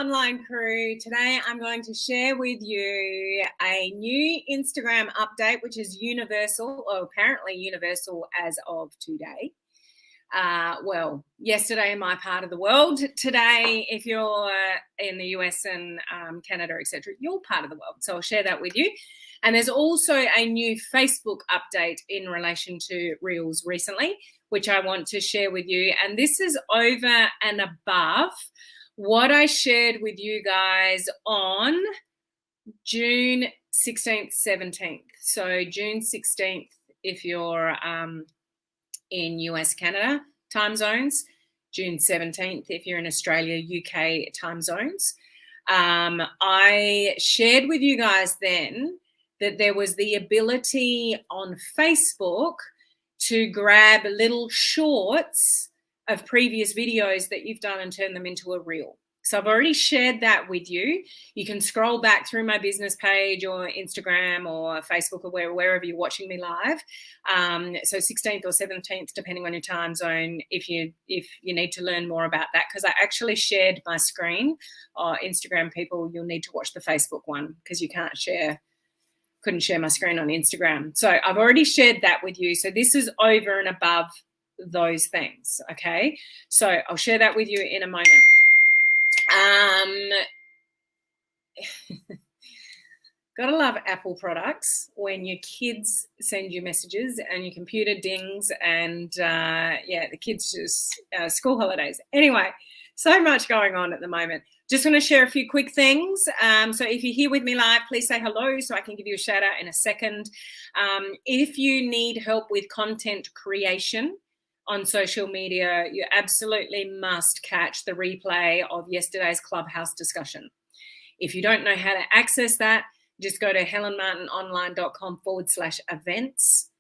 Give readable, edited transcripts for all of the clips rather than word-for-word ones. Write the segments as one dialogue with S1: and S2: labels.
S1: online crew. Today I'm going to share with you a new Instagram update, which is universal, or apparently universal as of today. Well, yesterday in my part of the world. Today, if you're in the US and Canada, etc., you're part of the world. So I'll share that with you. And there's also a new Facebook update in relation to Reels recently, which I want to share with you. And this is over and above what I shared with you guys on June 16th, 17th. So June 16th, if you're in US, Canada time zones, June 17th, if you're in Australia, UK time zones. I shared with you guys then that there was the ability on Facebook to grab little shorts of previous videos that you've done and turn them into a reel. So I've already shared that with you. You can scroll back through my business page or Instagram or Facebook or wherever you're watching me live. So 16th or 17th, depending on your time zone, if you need to learn more about that, because I actually shared my screen. Instagram people, you'll need to watch the Facebook one because you couldn't share my screen on Instagram. So I've already shared that with you. So this is over and above those things, okay? So I'll share that with you in a moment. Gotta love Apple products when your kids send you messages and your computer dings and the kids just school holidays. Anyway, so much going on at the moment. Just want to share a few quick things. So if you're here with me live, please say hello so I can give you a shout out in a second. If you need help with content creation on social media, you absolutely must catch the replay of yesterday's Clubhouse discussion. If you don't know how to access that, just go to helenmartinonline.com/events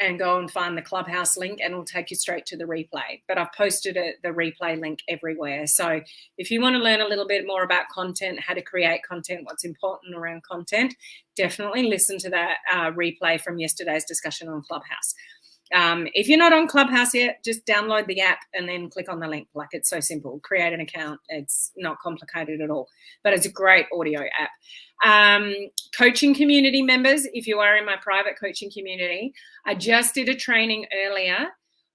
S1: and go and find the Clubhouse link and it'll take you straight to the replay. But I've posted the replay link everywhere. So if you want to learn a little bit more about content, how to create content, what's important around content, definitely listen to that replay from yesterday's discussion on Clubhouse. If you're not on Clubhouse yet, just download the app and then click on the link. Like, it's so simple. Create an account. It's not complicated at all, but it's a great audio app. Coaching community members, if you are in my private coaching community, I just did a training earlier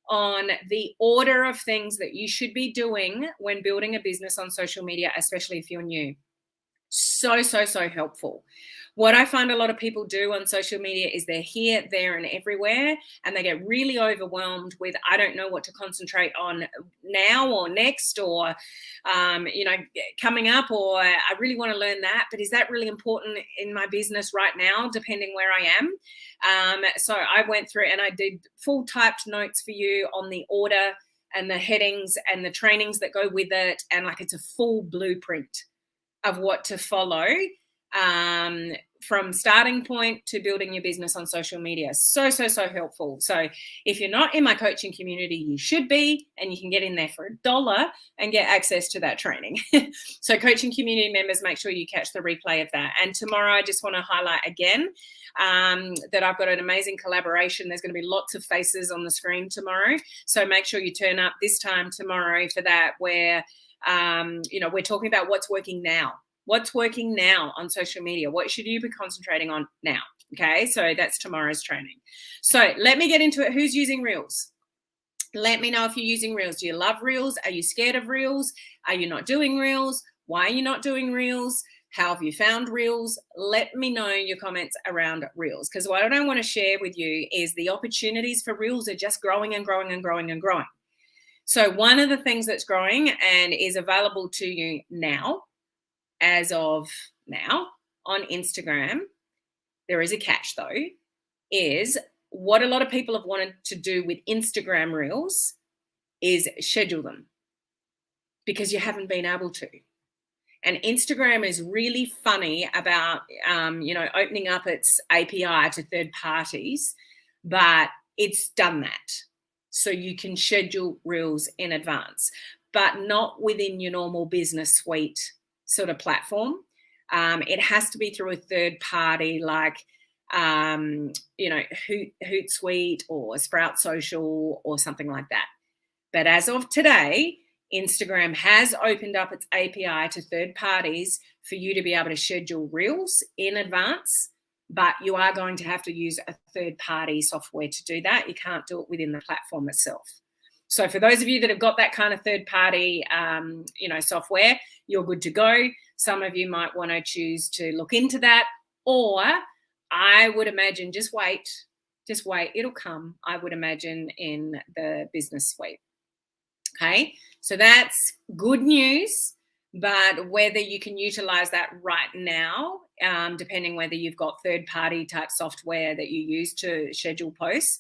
S1: on the order of things that you should be doing when building a business on social media, especially if you're new. So helpful. What I find a lot of people do on social media is they're here, there, and everywhere, and they get really overwhelmed with, I don't know what to concentrate on now or next or, coming up, or I really want to learn that, but is that really important in my business right now, depending where I am? So I went through and I did full typed notes for you on the order and the headings and the trainings that go with it, and like it's a full blueprint of what to follow from starting point to building your business on social media. So helpful. So if you're not in my coaching community, you should be, and you can get in there for $1 and get access to that training. So coaching community members, make sure you catch the replay of that. And tomorrow, I just want to highlight again that I've got an amazing collaboration. There's going to be lots of faces on the screen tomorrow. So make sure you turn up this time tomorrow for that, where, we're talking about what's working now. What's working now on social media? What should you be concentrating on now? Okay, so that's tomorrow's training. So let me get into it. Who's using Reels? Let me know if you're using Reels. Do you love Reels? Are you scared of Reels? Are you not doing Reels? Why are you not doing Reels? How have you found Reels? Let me know your comments around Reels, because what I don't want to share with you is the opportunities for Reels are just growing and growing and growing and growing. So one of the things that's growing and is available to you now, as of now, on Instagram, there is a catch though, is what a lot of people have wanted to do with Instagram Reels is schedule them, because you haven't been able to. And Instagram is really funny about, opening up its API to third parties, but it's done that. So you can schedule Reels in advance, but not within your normal business suite sort of platform. It has to be through a third party like, Hootsuite or Sprout Social or something like that. But as of today, Instagram has opened up its API to third parties for you to be able to schedule reels in advance, but you are going to have to use a third-party software to do that. You can't do it within the platform itself. So for those of you that have got that kind of third-party, software, you're good to go. Some of you might want to choose to look into that, or I would imagine just wait. It'll come, I would imagine, in the business suite. Okay, so that's good news, but whether you can utilize that right now, depending whether you've got third-party type software that you use to schedule posts,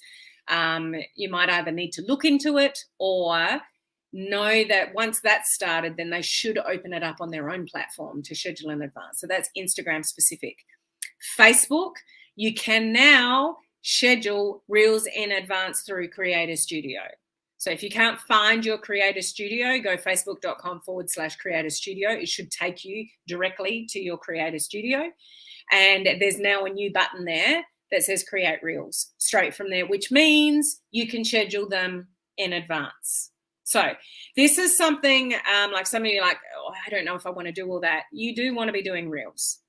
S1: you might either need to look into it or know that once that's started, then they should open it up on their own platform to schedule in advance. So that's Instagram specific. Facebook, you can now schedule reels in advance through Creator Studio. So if you can't find your Creator Studio, go facebook.com/Creator Studio. It should take you directly to your Creator Studio. And there's now a new button there that says Create Reels straight from there, which means you can schedule them in advance. So this is something like some of you are like, oh, I don't know if I want to do all that. You do want to be doing Reels.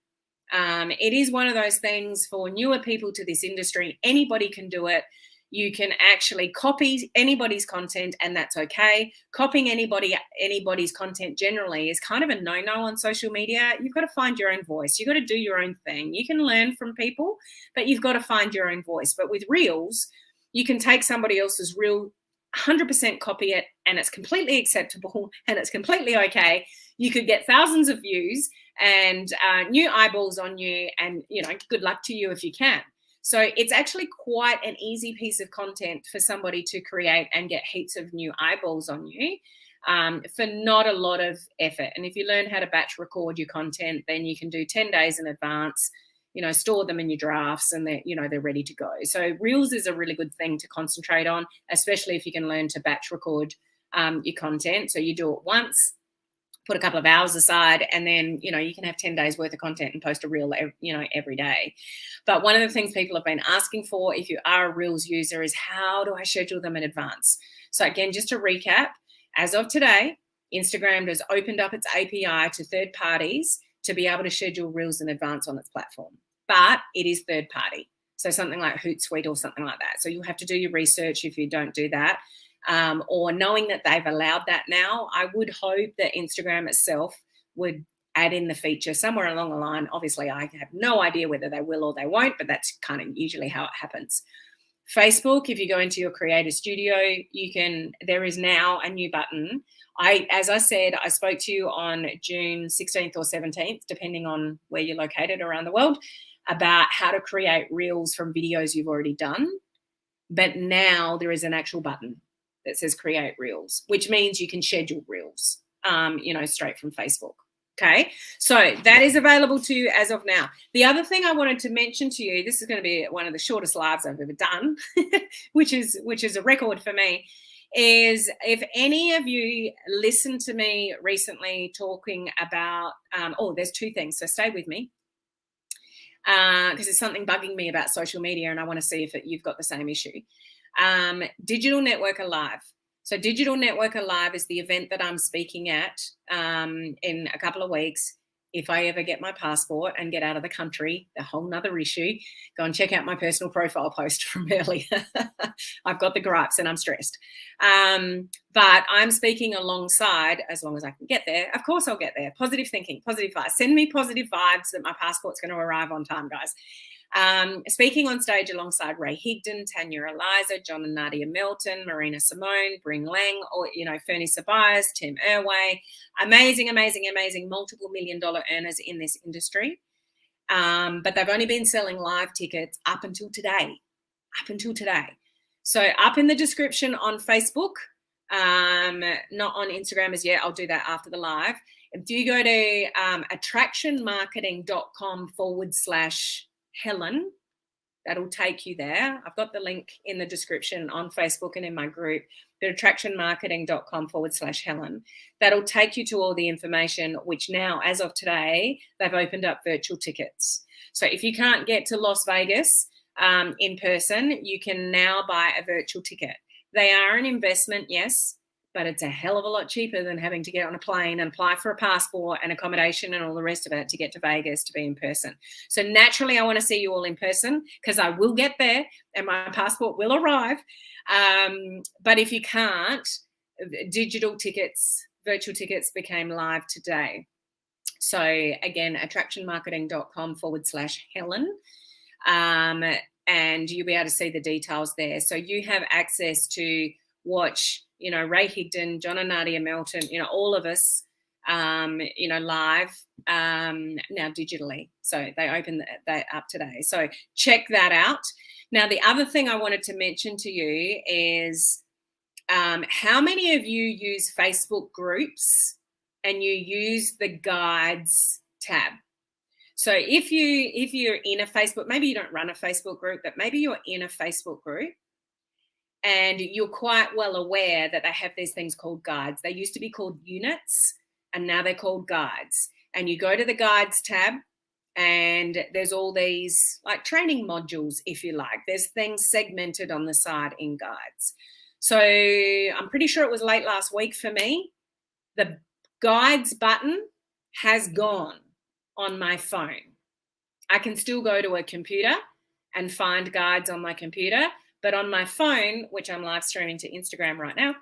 S1: It is one of those things for newer people to this industry. Anybody can do it. You can actually copy anybody's content, and that's okay. Copying anybody's content generally is kind of a no-no on social media. You've got to find your own voice. You've got to do your own thing. You can learn from people, but you've got to find your own voice. But with Reels, you can take somebody else's reel, 100% copy it, and it's completely acceptable and it's completely okay. You could get thousands of views and new eyeballs on you, and good luck to you if you can. So it's actually quite an easy piece of content for somebody to create and get heaps of new eyeballs on you for not a lot of effort. And if you learn how to batch record your content, then you can do 10 days in advance, store them in your drafts, and they're ready to go. So Reels is a really good thing to concentrate on, especially if you can learn to batch record your content. So you do it once, put a couple of hours aside, and then, you can have 10 days worth of content and post a reel, every day. But one of the things people have been asking for, if you are a Reels user, is how do I schedule them in advance? So again, just to recap, as of today, Instagram has opened up its API to third parties to be able to schedule Reels in advance on its platform. But it is third party. So something like Hootsuite or something like that. So you'll have to do your research if you don't do that. Or knowing that they've allowed that now, I would hope that Instagram itself would add in the feature somewhere along the line. Obviously, I have no idea whether they will or they won't, but that's kind of usually how it happens. Facebook, if you go into your Creator Studio, there is now a new button. As I said, I spoke to you on June 16th or 17th, depending on where you're located around the world, about how to create reels from videos you've already done. But now there is an actual button that says Create Reels, which means you can schedule reels, straight from Facebook. Okay, so that is available to you as of now. The other thing I wanted to mention to you, this is going to be one of the shortest lives I've ever done, which is a record for me, is if any of you listened to me recently talking about, there's two things, so stay with me, because there's something bugging me about social media, and I want to see if you've got the same issue. Digital Networker Live. So Digital Networker Live is the event that I'm speaking at in a couple of weeks. If I ever get my passport and get out of the country, a whole nother issue. Go and check out my personal profile post from earlier. I've got the gripes and I'm stressed. But I'm speaking alongside, as long as I can get there. Of course I'll get there. Positive thinking, positive vibes. Send me positive vibes that my passport's going to arrive on time, guys. Speaking on stage alongside Ray Higdon, Tanya Eliza, John and Nadia Melton, Marina Simone, Bring Lang, or Fernie Sabias, Tim Irway, amazing multiple $million earners in this industry. But they've only been selling live tickets up until today. So up in the description on Facebook, not on Instagram as yet. I'll do that after the live. If you go to attractionmarketing.com/Helen, that'll take you there. I've got the link in the description on Facebook and in my group, but attractionmarketing.com/Helen. That'll take you to all the information, which now, as of today, they've opened up virtual tickets. So if you can't get to Las Vegas in person, you can now buy a virtual ticket. They are an investment, yes, but it's a hell of a lot cheaper than having to get on a plane and apply for a passport and accommodation and all the rest of it to get to Vegas to be in person. So naturally, I want to see you all in person because I will get there and my passport will arrive. But if you can't, digital tickets, virtual tickets became live today. So again, attractionmarketing.com/Helen. And you'll be able to see the details there. So you have access to watch, Ray Higdon, John and Nadia Melton, all of us, live now digitally. So they opened that up today. So check that out. Now, the other thing I wanted to mention to you is how many of you use Facebook groups and you use the guides tab? So if you're in a Facebook, maybe you don't run a Facebook group, but maybe you're in a Facebook group and you're quite well aware that they have these things called guides. They used to be called units and now they're called guides. And you go to the guides tab and there's all these like training modules, if you like. There's things segmented on the side in guides. So I'm pretty sure it was late last week for me. The guides button has gone on my phone. I can still go to a computer and find guides on my computer, but on my phone, which I'm live streaming to Instagram right now,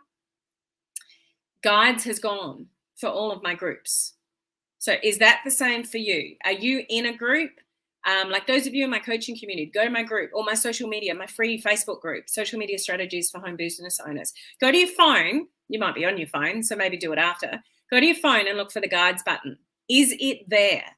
S1: guides has gone for all of my groups. So is that the same for you? Are you in a group? Like those of you in my coaching community, go to my group or my social media, my free Facebook group, Social Media Strategies for Home Business Owners. Go to your phone. You might be on your phone, so maybe do it after. Go to your phone and look for the guides button. Is it there?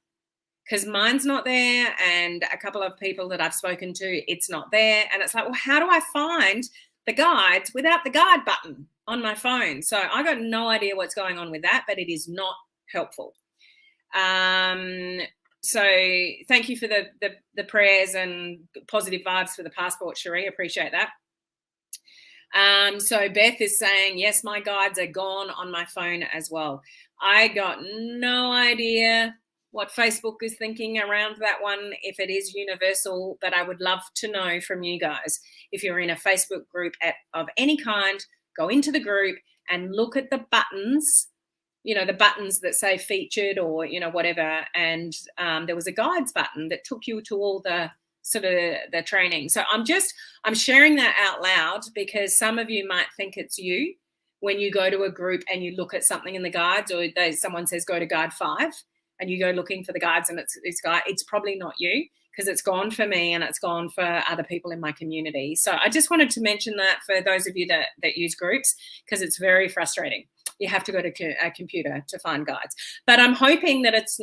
S1: Because mine's not there, and a couple of people that I've spoken to, it's not there. And it's like, well, how do I find the guides without the guide button on my phone? So I got no idea what's going on with that, but it is not helpful. So thank you for the prayers and positive vibes for the passport, Cherie. Appreciate that. So Beth is saying, yes, my guides are gone on my phone as well. I got no idea what Facebook is thinking around that one, if it is universal, but I would love to know from you guys. If you're in a Facebook group of any kind, go into the group and look at the buttons, the buttons that say featured or, whatever. And there was a guides button that took you to all the sort of the training. So I'm sharing that out loud because some of you might think it's you when you go to a group and you look at something in the guides, or someone says go to guide 5 and you go looking for the guides and it's probably not you, because it's gone for me and it's gone for other people in my community. So I just wanted to mention that for those of you that use groups, because it's very frustrating. You have to go to a computer to find guides. But I'm hoping that it's,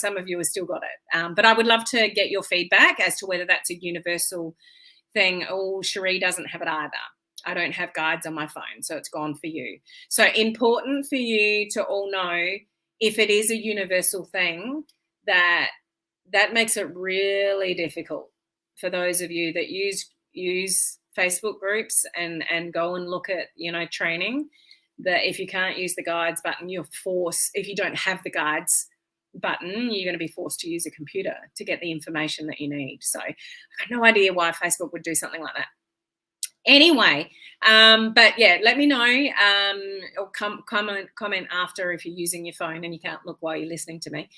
S1: some of you have still got it. But I would love to get your feedback as to whether that's a universal thing. Oh, Cherie doesn't have it either. I don't have guides on my phone, so it's gone for you. So important for you to all know, if it is a universal thing, that makes it really difficult for those of you that use Facebook groups and go and look at, training, that if you can't use the guides button, if you don't have the guides button, you're going to be forced to use a computer to get the information that you need. So I've got no idea why Facebook would do something like that. Anyway, but yeah, let me know, or comment after if you're using your phone and you can't look while you're listening to me.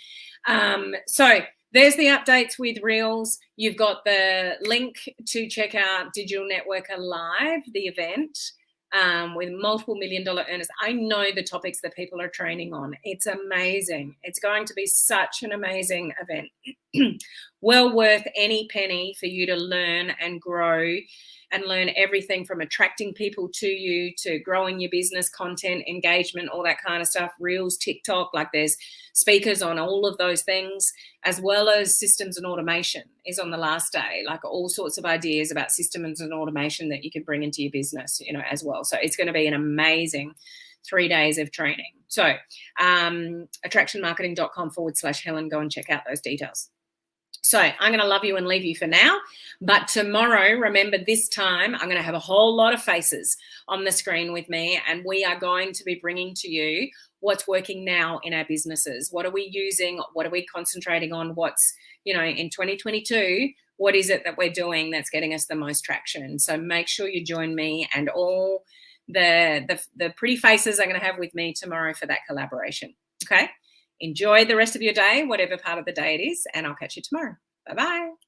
S1: So there's the updates with Reels. You've got the link to check out Digital Networker Live, the event, with multiple $1 million earners. I know the topics that people are training on. It's amazing. It's going to be such an amazing event. Well worth any penny for you to learn and grow and learn everything from attracting people to you to growing your business, content, engagement, all that kind of stuff. Reels, TikTok, like there's speakers on all of those things, as well as systems and automation is on the last day, like all sorts of ideas about systems and automation that you can bring into your business, as well. So it's going to be an amazing 3 days of training. So attractionmarketing.com/Helen, go and check out those details. So I'm going to love you and leave you for now. But tomorrow, remember this time, I'm going to have a whole lot of faces on the screen with me, and we are going to be bringing to you what's working now in our businesses. What are we using? What are we concentrating on? What's, in 2022, what is it that we're doing that's getting us the most traction? So make sure you join me and all the pretty faces I'm going to have with me tomorrow for that collaboration. Okay. Enjoy the rest of your day, whatever part of the day it is, and I'll catch you tomorrow. Bye-bye.